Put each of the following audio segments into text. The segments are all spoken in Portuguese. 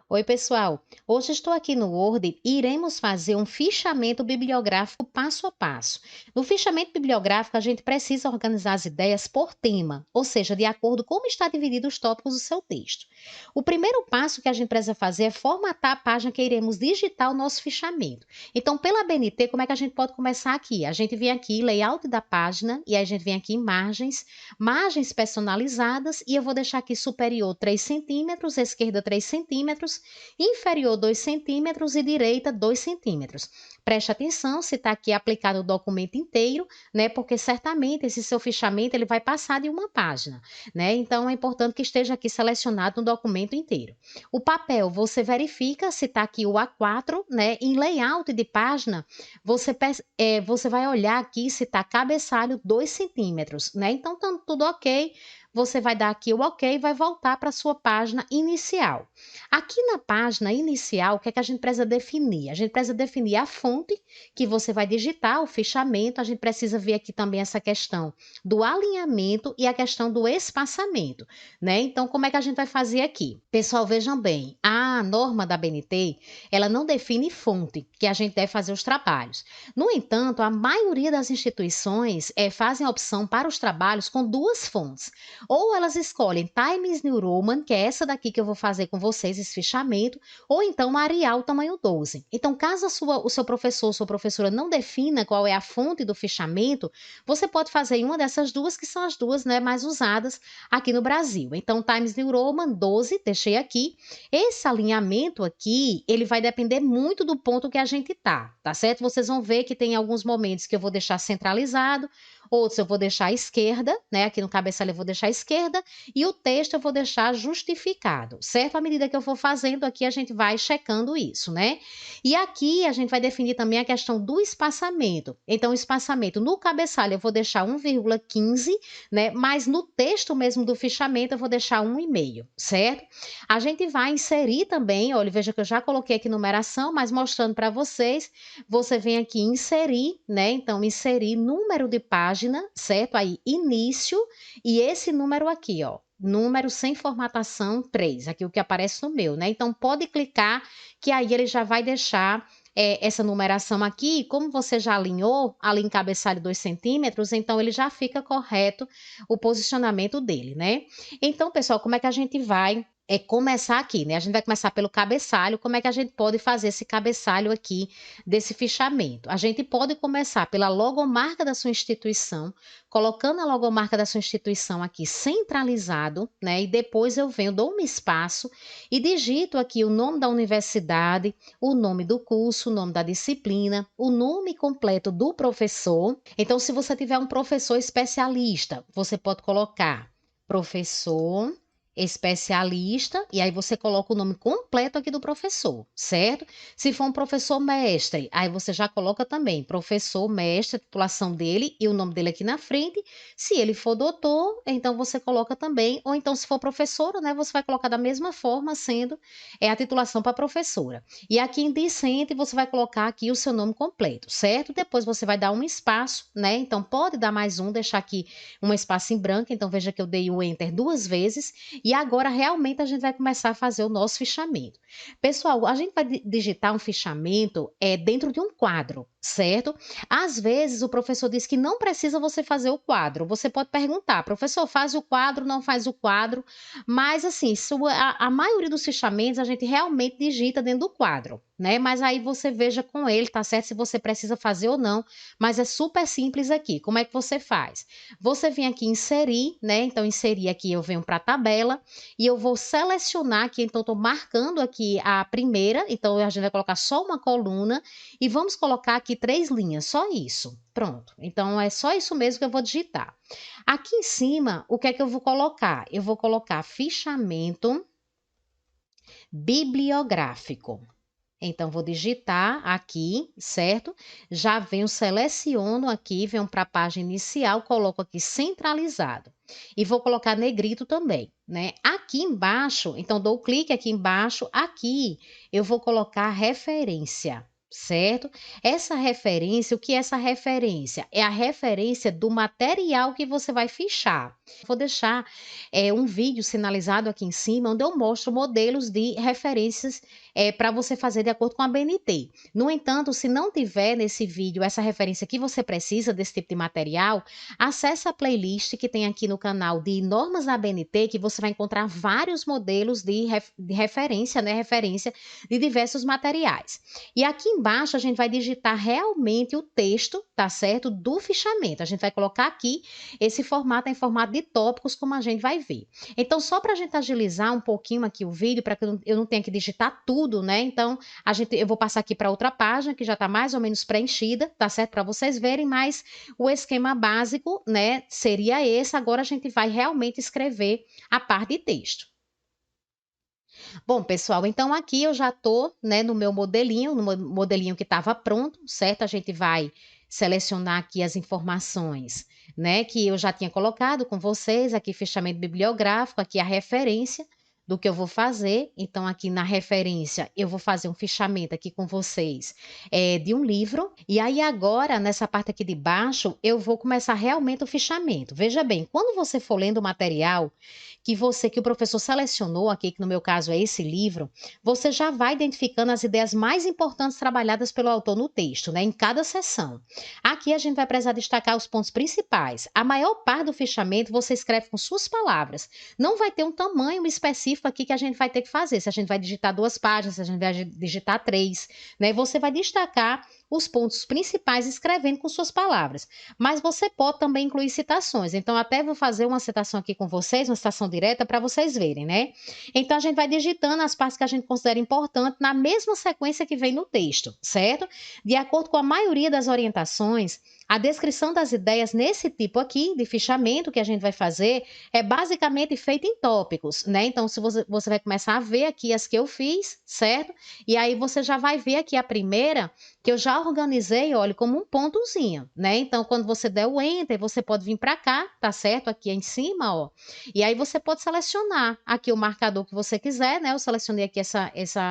Oi, pessoal. Hoje estou aqui no Word e iremos fazer um fichamento bibliográfico passo a passo. No fichamento bibliográfico, a gente precisa organizar as ideias por tema, ou seja, de acordo com como está dividido os tópicos do seu texto. O primeiro passo que a gente precisa fazer é formatar a página que iremos digitar o nosso fichamento. Então, pela BNT, como é que a gente pode começar aqui? A gente vem aqui, layout da página, e aí a gente vem aqui em margens personalizadas, e eu vou deixar aqui superior 3 centímetros, esquerda 3 centímetros, inferior 2 centímetros e direita 2 centímetros. Preste atenção se está aqui aplicado o documento inteiro, né? Porque certamente esse seu fichamento ele vai passar de uma página, né? Então é importante que esteja aqui selecionado no documento inteiro. O papel, você verifica se está aqui o A4, né? Em layout de página, você vai olhar aqui se está cabeçalho 2 centímetros, né? Então, tá tudo ok. Você vai dar aqui o OK e vai voltar para a sua página inicial. Aqui na página inicial, o que é que a gente precisa definir? A gente precisa definir a fonte que você vai digitar, o fichamento. A gente precisa ver aqui também essa questão do alinhamento e a questão do espaçamento, né? Então, como é que a gente vai fazer aqui? Pessoal, vejam bem, a norma da BNT, ela não define fonte que a gente deve fazer os trabalhos. No entanto, a maioria das instituições fazem a opção para os trabalhos com duas fontes. Ou elas escolhem Times New Roman, que é essa daqui que eu vou fazer com vocês, esse fichamento, ou então Arial tamanho 12. Então, caso o seu professor ou sua professora não defina qual é a fonte do fichamento, você pode fazer em uma dessas duas, que são as duas, né, mais usadas aqui no Brasil. Então, Times New Roman 12, deixei aqui. Esse alinhamento aqui, ele vai depender muito do ponto que a gente tá certo? Vocês vão ver que tem alguns momentos que eu vou deixar centralizado, outros eu vou deixar à esquerda, né? Aqui no cabeçalho eu vou deixar à esquerda e o texto eu vou deixar justificado, certo? À medida que eu for fazendo aqui, a gente vai checando isso, né? E aqui a gente vai definir também a questão do espaçamento. Então, o espaçamento no cabeçalho eu vou deixar 1,15, né? Mas no texto mesmo do fichamento eu vou deixar 1,5, certo? A gente vai inserir também, olha, veja que eu já coloquei aqui numeração, mas mostrando para vocês, você vem aqui inserir, né? Então, inserir número de página, certo? Aí, início, e esse número aqui, ó, número sem formatação 3, aqui o que aparece no meu, né? Então, pode clicar, que aí ele já vai deixar essa numeração aqui, como você já alinhou, ali em cabeçalho 2 centímetros, então ele já fica correto o posicionamento dele, né? Então, pessoal, como é que a gente vai começar aqui, né? A gente vai começar pelo cabeçalho. Como é que a gente pode fazer esse cabeçalho aqui desse fichamento? A gente pode começar pela logomarca da sua instituição, colocando a logomarca da sua instituição aqui centralizado, né? E depois eu venho, dou um espaço e digito aqui o nome da universidade, o nome do curso, o nome da disciplina, o nome completo do professor. Então, se você tiver um professor especialista, você pode colocar professor especialista, e aí você coloca o nome completo aqui do professor, certo? Se for um professor mestre, aí você já coloca também professor, mestre, a titulação dele e o nome dele aqui na frente. Se ele for doutor, então você coloca também, ou então se for professora, né, você vai colocar da mesma forma, sendo a titulação para professora. E aqui em discente, você vai colocar aqui o seu nome completo, certo? Depois você vai dar um espaço, né? Então pode dar mais um, deixar aqui um espaço em branco, então veja que eu dei o enter duas vezes, e agora realmente a gente vai começar a fazer o nosso fichamento. Pessoal, a gente vai digitar um fichamento dentro de um quadro, certo? Às vezes o professor diz que não precisa você fazer o quadro. Você pode perguntar, professor, faz o quadro, não faz o quadro, mas assim, a maioria dos fichamentos a gente realmente digita dentro do quadro, né? Mas aí você veja com ele, tá certo? Se você precisa fazer ou não, mas é super simples aqui. Como é que você faz? Você vem aqui inserir, né? Então, inserir aqui, eu venho para a tabela e eu vou selecionar aqui, então estou marcando aqui a primeira, então a gente vai colocar só uma coluna e vamos colocar aqui 3 linhas, só isso. Pronto, então é só isso mesmo que eu vou digitar. Aqui em cima, o que é que eu vou colocar? Eu vou colocar fichamento bibliográfico. Então, vou digitar aqui, certo? Já venho, seleciono aqui, venho para a página inicial, coloco aqui centralizado. E vou colocar negrito também, né? Aqui embaixo, então dou clique aqui embaixo, aqui eu vou colocar referência, certo? Essa referência, o que é essa referência? É a referência do material que você vai fichar. Vou deixar, um vídeo sinalizado aqui em cima, onde eu mostro modelos de referências, para você fazer de acordo com a BNT. No entanto, se não tiver nesse vídeo essa referência que você precisa desse tipo de material, acesse a playlist que tem aqui no canal de normas da BNT, que você vai encontrar vários modelos de referência, né, referência de diversos materiais. E aqui embaixo a gente vai digitar realmente o texto, tá certo, do fichamento. A gente vai colocar aqui esse formato, é em formato de tópicos, como a gente vai ver. Então, só para a gente agilizar um pouquinho aqui o vídeo, para que eu não tenha que digitar tudo, né? Então, eu vou passar aqui para outra página, que já está mais ou menos preenchida, tá certo? Para vocês verem, mas o esquema básico, né, seria esse. Agora a gente vai realmente escrever a parte de texto. Bom, pessoal, então aqui eu já estou, né, no meu modelinho que estava pronto, certo? A gente vai selecionar aqui as informações, né, que eu já tinha colocado com vocês, aqui fechamento bibliográfico, aqui a referência do que eu vou fazer. Então, aqui na referência, eu vou fazer um fichamento aqui com vocês, de um livro. E aí agora, nessa parte aqui de baixo, eu vou começar realmente o fichamento. Veja bem, quando você for lendo o material que o professor selecionou aqui, que no meu caso é esse livro, você já vai identificando as ideias mais importantes trabalhadas pelo autor no texto, né, em cada seção. Aqui a gente vai precisar destacar os pontos principais. A maior parte do fichamento você escreve com suas palavras. Não vai ter um tamanho específico aqui que a gente vai ter que fazer. Se a gente vai digitar 2 páginas, se a gente vai digitar 3, né? Você vai destacar os pontos principais escrevendo com suas palavras. Mas você pode também incluir citações. Então, até vou fazer uma citação aqui com vocês, uma citação direta para vocês verem, né? Então, a gente vai digitando as partes que a gente considera importante na mesma sequência que vem no texto, certo? De acordo com a maioria das orientações, a descrição das ideias nesse tipo aqui de fichamento que a gente vai fazer é basicamente feita em tópicos, né? Então, se você vai começar a ver aqui as que eu fiz, certo? E aí você já vai ver aqui a primeira, que eu já organizei, olha, como um pontozinho, né? Então, quando você der o Enter, você pode vir para cá, tá certo? Aqui em cima, ó. E aí você pode selecionar aqui o marcador que você quiser, né? Eu selecionei aqui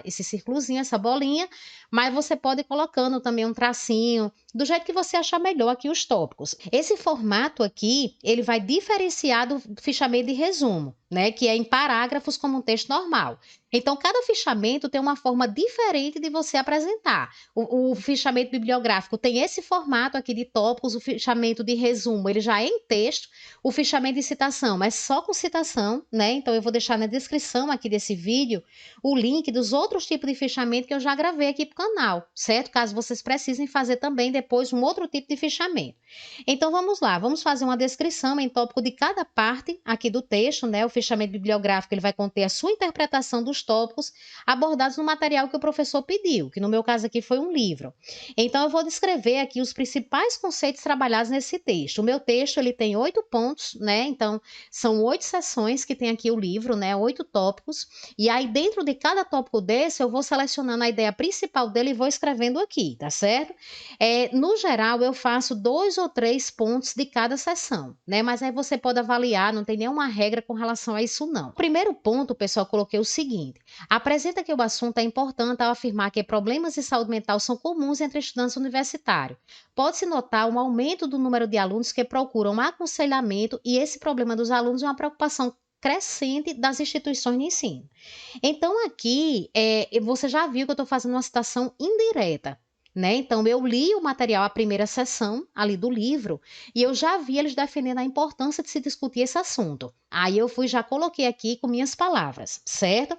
esse círculozinho, essa bolinha, mas você pode ir colocando também um tracinho, do jeito que você achar melhor aqui os tópicos. Esse formato aqui, ele vai diferenciar do fichamento de resumo, né? Que é em parágrafos como um texto normal. Então, cada fichamento tem uma forma diferente de você apresentar. O fichamento bibliográfico tem esse formato aqui de tópicos, o fichamento de resumo, ele já é em texto, o fichamento de citação, mas só com citação, né? Então, eu vou deixar na descrição aqui desse vídeo o link dos outros tipos de fichamento que eu já gravei aqui para o canal, certo? Caso vocês precisem fazer também depois um outro tipo de fichamento. Então, vamos lá, vamos fazer uma descrição em tópico de cada parte aqui do texto, né? O fichamento bibliográfico, ele vai conter a sua interpretação dos tópicos abordados no material que o professor pediu, que no meu caso aqui foi um livro. Então, eu vou descrever aqui os principais conceitos trabalhados nesse texto. O meu texto, ele tem 8 pontos, né? Então, são 8 seções que tem aqui o livro, né? 8 tópicos. E aí, dentro de cada tópico desse, eu vou selecionando a ideia principal dele e vou escrevendo aqui, tá certo? No geral, eu faço 2 ou 3 pontos de cada seção, né? Mas aí você pode avaliar, não tem nenhuma regra com relação a isso, não. O primeiro ponto, pessoal, eu coloquei o seguinte: apresenta que o assunto é importante ao afirmar que problemas de saúde mental são comuns entre estudantes universitários. Pode-se notar um aumento do número de alunos que procuram aconselhamento e esse problema dos alunos é uma preocupação crescente das instituições de ensino. Então, aqui, você já viu que eu estou fazendo uma citação indireta, né? Então, eu li o material, a primeira sessão ali do livro, e eu já vi eles defendendo a importância de se discutir esse assunto. Aí eu já coloquei aqui com minhas palavras, certo?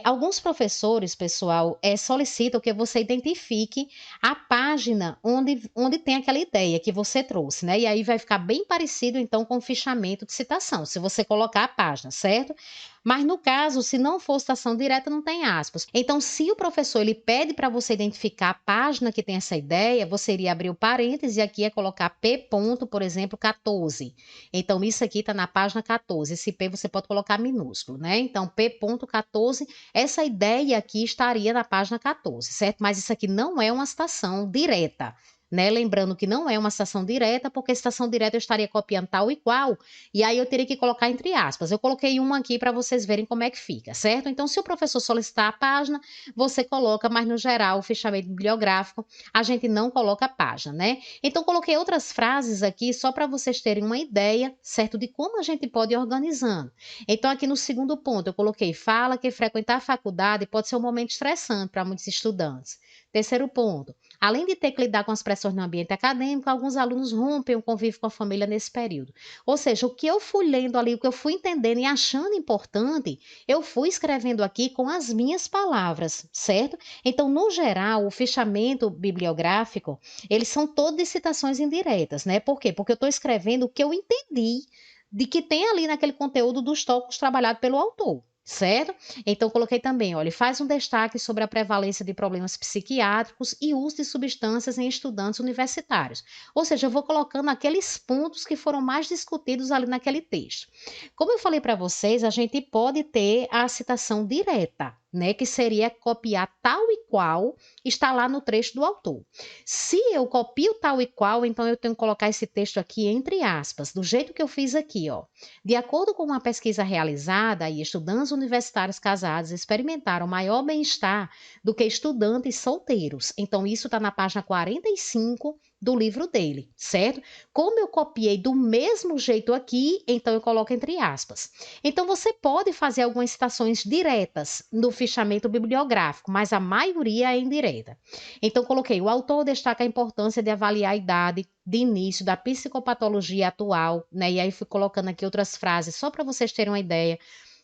Alguns professores, pessoal, solicitam que você identifique a página onde tem aquela ideia que você trouxe, né? E aí vai ficar bem parecido, então, com o fichamento de citação, se você colocar a página, certo? Mas no caso, se não for citação direta, não tem aspas. Então, se o professor ele pede para você identificar a página que tem essa ideia, você iria abrir o parêntese e aqui é colocar P. ponto, por exemplo, 14. Então, isso aqui está na página 14. Esse P você pode colocar minúsculo, né? Então, P. ponto 14, essa ideia aqui estaria na página 14, certo? Mas isso aqui não é uma citação direta, né? Lembrando que não é uma citação direta, porque citação direta eu estaria copiando tal e qual, e aí eu teria que colocar entre aspas. Eu coloquei uma aqui para vocês verem como é que fica, certo? Então, se o professor solicitar a página, você coloca, mas no geral, o fichamento bibliográfico, a gente não coloca a página, né? Então, coloquei outras frases aqui só para vocês terem uma ideia, certo? De como a gente pode ir organizando. Então, aqui no segundo ponto, eu coloquei: fala que frequentar a faculdade pode ser um momento estressante para muitos estudantes. Terceiro ponto: além de ter que lidar com as pressões no ambiente acadêmico, alguns alunos rompem o convívio com a família nesse período. Ou seja, o que eu fui lendo ali, o que eu fui entendendo e achando importante, eu fui escrevendo aqui com as minhas palavras, certo? Então, no geral, o fichamento bibliográfico, eles são todos de citações indiretas, né? Por quê? Porque eu estou escrevendo o que eu entendi de que tem ali naquele conteúdo dos tópicos trabalhados pelo autor. Certo? Então, coloquei também, olha, faz um destaque sobre a prevalência de problemas psiquiátricos e uso de substâncias em estudantes universitários. Ou seja, eu vou colocando aqueles pontos que foram mais discutidos ali naquele texto. Como eu falei para vocês, a gente pode ter a citação direta, né, que seria copiar tal e qual está lá no trecho do autor. Se eu copio tal e qual, então eu tenho que colocar esse texto aqui entre aspas, do jeito que eu fiz aqui, ó. De acordo com uma pesquisa realizada, estudantes universitários casados experimentaram maior bem-estar do que estudantes solteiros. Então, isso está na página 45 do livro dele, certo? Como eu copiei do mesmo jeito aqui, então eu coloco entre aspas. Então, você pode fazer algumas citações diretas no fichamento bibliográfico, mas a maioria é indireta. Então, coloquei: o autor destaca a importância de avaliar a idade de início da psicopatologia atual, né? E aí fui colocando aqui outras frases só para vocês terem uma ideia.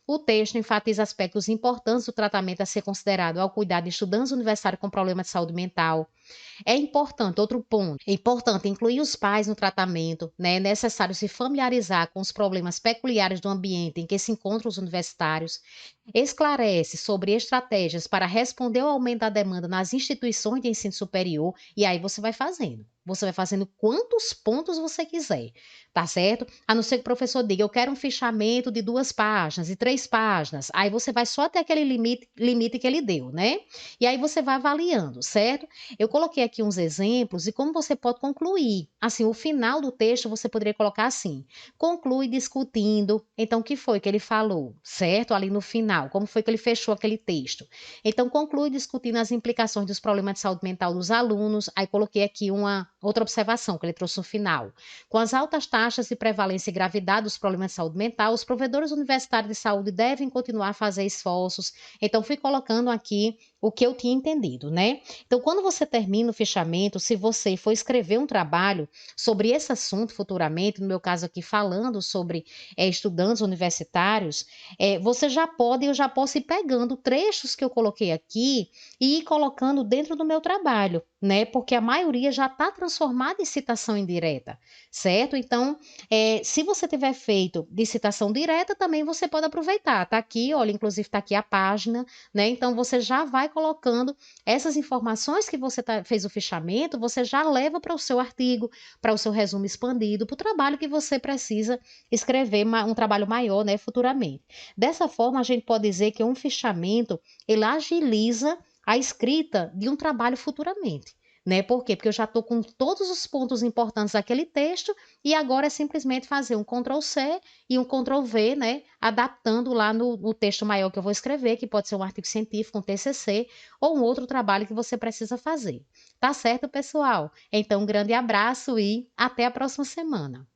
O texto enfatiza aspectos importantes do tratamento a ser considerado ao cuidar de estudantes universitários com problemas de saúde mental. É importante, outro ponto, é importante incluir os pais no tratamento, né? É necessário se familiarizar com os problemas peculiares do ambiente em que se encontram os universitários. Esclarece sobre estratégias para responder ao aumento da demanda nas instituições de ensino superior, e aí você vai fazendo. Você vai fazendo quantos pontos você quiser, tá certo? A não ser que o professor diga: eu quero um fichamento de 2 páginas e 3 páginas. Aí você vai só até aquele limite que ele deu, né? E aí você vai avaliando, certo? Eu coloquei aqui uns exemplos e como você pode concluir. Assim, o final do texto você poderia colocar assim: conclui discutindo. Então, o que foi que ele falou, certo? Ali no final, como foi que ele fechou aquele texto? Então, conclui discutindo as implicações dos problemas de saúde mental dos alunos. Aí, coloquei aqui uma outra observação que ele trouxe no final. Com as altas taxas de prevalência e gravidade dos problemas de saúde mental, os provedores universitários de saúde devem continuar a fazer esforços. Então, fui colocando aqui o que eu tinha entendido, né? Então, quando você termina o fichamento, se você for escrever um trabalho sobre esse assunto futuramente, no meu caso aqui falando sobre estudantes universitários, você já pode, eu já posso ir pegando trechos que eu coloquei aqui e ir colocando dentro do meu trabalho, né? Porque a maioria já está transformada em citação indireta, certo? Então, se você tiver feito de citação direta, também você pode aproveitar. Tá aqui, olha, inclusive tá aqui a página, né? Então, você já vai colocando essas informações que você fez o fichamento, você já leva para o seu artigo, para o seu resumo expandido, para o trabalho que você precisa escrever, um trabalho maior, né, futuramente. Dessa forma, a gente pode dizer que um fichamento, ele agiliza a escrita de um trabalho futuramente. Né? Por quê? Porque eu já estou com todos os pontos importantes daquele texto e agora é simplesmente fazer um Ctrl+C e um Ctrl+V, né? Adaptando lá no texto maior que eu vou escrever, que pode ser um artigo científico, um TCC ou um outro trabalho que você precisa fazer. Tá certo, pessoal? Então, um grande abraço e até a próxima semana.